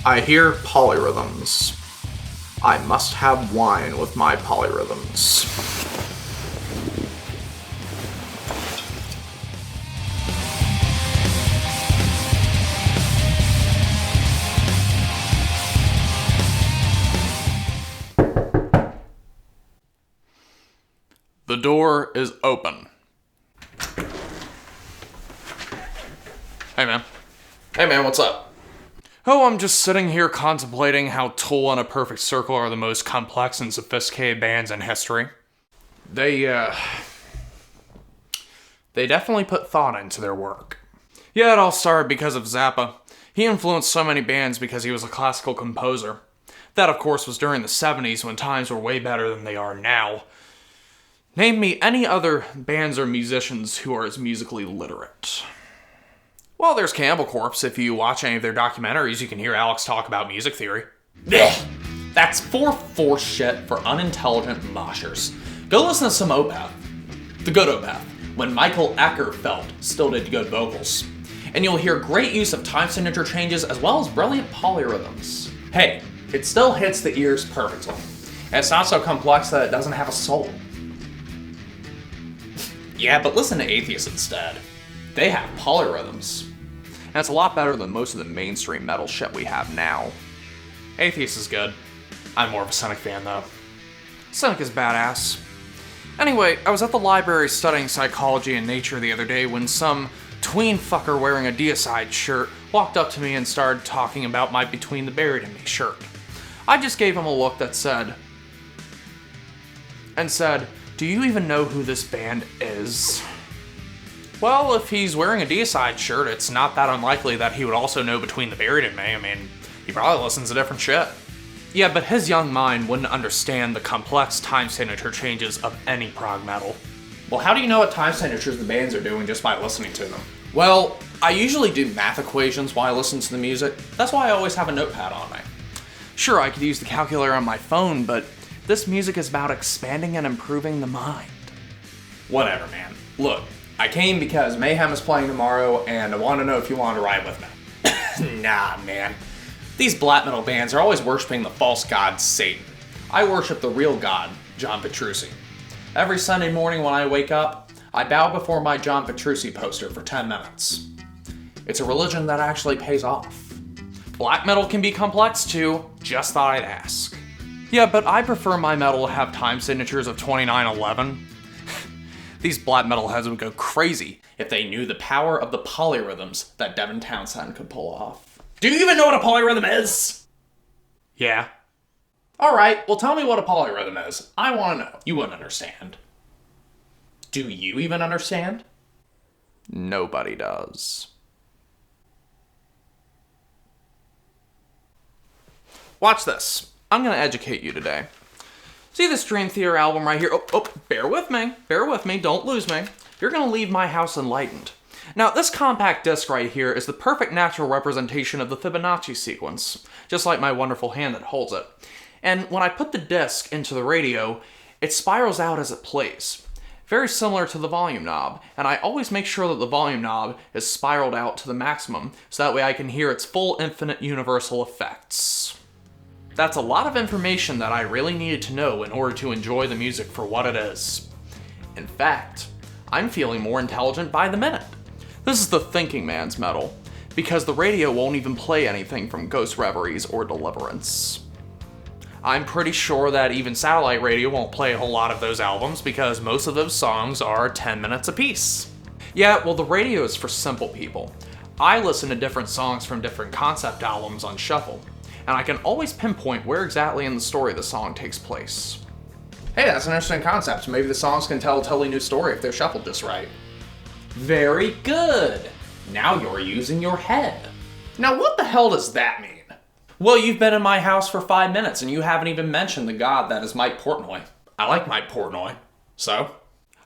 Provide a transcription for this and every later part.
I hear polyrhythms. I must have wine with my polyrhythms. The door is open. Hey man. Hey man, what's up? Oh, I'm just sitting here contemplating how Tool and A Perfect Circle are the most complex and sophisticated bands in history. They definitely put thought into their work. Yeah, it all started because of Zappa. He influenced so many bands because he was a classical composer. That, of course, was during the 70s when times were way better than they are now. Name me any other bands or musicians who are as musically literate. Well, there's Cannibal Corpse. If you watch any of their documentaries, you can hear Alex talk about music theory. Blech! That's 4/4 shit for unintelligent moshers. Go listen to some Opeth. The good Opeth, when Michael Eckerfeldt still did good vocals. And you'll hear great use of time signature changes as well as brilliant polyrhythms. Hey, it still hits the ears perfectly. And it's not so complex that it doesn't have a soul. Yeah, but listen to Atheist instead. They have polyrhythms. And it's a lot better than most of the mainstream metal shit we have now. Atheist is good. I'm more of a Cynic fan, though. Cynic is badass. Anyway, I was at the library studying psychology and nature the other day when some tween fucker wearing a Deicide shirt walked up to me and started talking about my Between the Buried and Me shirt. I just gave him a look that said, "Do you even know who this band is?" Well, if he's wearing a Deicide shirt, it's not that unlikely that he would also know Between the Buried and Me. I mean, he probably listens to different shit. Yeah, but his young mind wouldn't understand the complex time signature changes of any prog metal. Well, how do you know what time signatures the bands are doing just by listening to them? Well, I usually do math equations while I listen to the music. That's why I always have a notepad on me. Sure, I could use the calculator on my phone, but this music is about expanding and improving the mind. Whatever, man. Look, I came because Mayhem is playing tomorrow, and I want to know if you want to ride with me. Nah, man. These black metal bands are always worshiping the false god Satan. I worship the real god, John Petrucci. Every Sunday morning when I wake up, I bow before my John Petrucci poster for 10 minutes. It's a religion that actually pays off. Black metal can be complex too, just thought I'd ask. Yeah, but I prefer my metal to have time signatures of 2911. These black metalheads would go crazy if they knew the power of the polyrhythms that Devin Townsend could pull off. Do you even know what a polyrhythm is? Yeah. Alright, well tell me what a polyrhythm is. I want to know. You wouldn't understand. Do you even understand? Nobody does. Watch this. I'm going to educate you today. See this Dream Theater album right here? Oh, bear with me, don't lose me. You're gonna leave my house enlightened. Now, this compact disc right here is the perfect natural representation of the Fibonacci sequence, just like my wonderful hand that holds it. And when I put the disc into the radio, it spirals out as it plays. Very similar to the volume knob, and I always make sure that the volume knob is spiraled out to the maximum, so that way I can hear its full infinite universal effects. That's a lot of information that I really needed to know in order to enjoy the music for what it is. In fact, I'm feeling more intelligent by the minute. This is the thinking man's metal, because the radio won't even play anything from Ghost Reveries or Deliverance. I'm pretty sure that even satellite radio won't play a whole lot of those albums because most of those songs are 10 minutes apiece. Yeah, well, the radio is for simple people. I listen to different songs from different concept albums on shuffle, and I can always pinpoint where exactly in the story the song takes place. Hey, that's an interesting concept. Maybe the songs can tell a totally new story if they're shuffled just right. Very good. Now you're using your head. Now what the hell does that mean? Well, you've been in my house for 5 minutes and you haven't even mentioned the god that is Mike Portnoy. I like Mike Portnoy. So?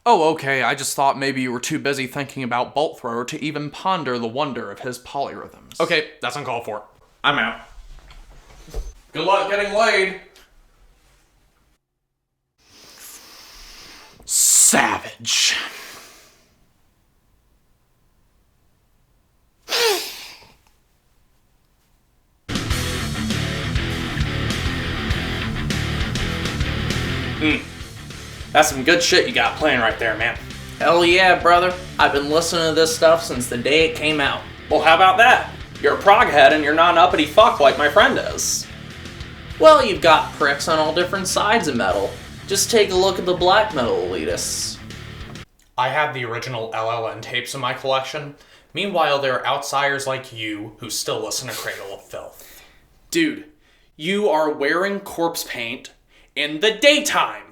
Oh, okay, I just thought maybe you were too busy thinking about Bolt Thrower to even ponder the wonder of his polyrhythms. Okay, that's uncalled for. I'm out. Good luck getting laid. Savage. That's some good shit you got playing right there, man. Hell yeah, brother. I've been listening to this stuff since the day it came out. Well, how about that? You're a prog head and you're not an uppity fuck like my friend is. Well, you've got pricks on all different sides of metal. Just take a look at the black metal elitists. I have the original LLN tapes in my collection. Meanwhile, there are outsiders like you who still listen to Cradle of Filth. Dude, you are wearing corpse paint in the daytime.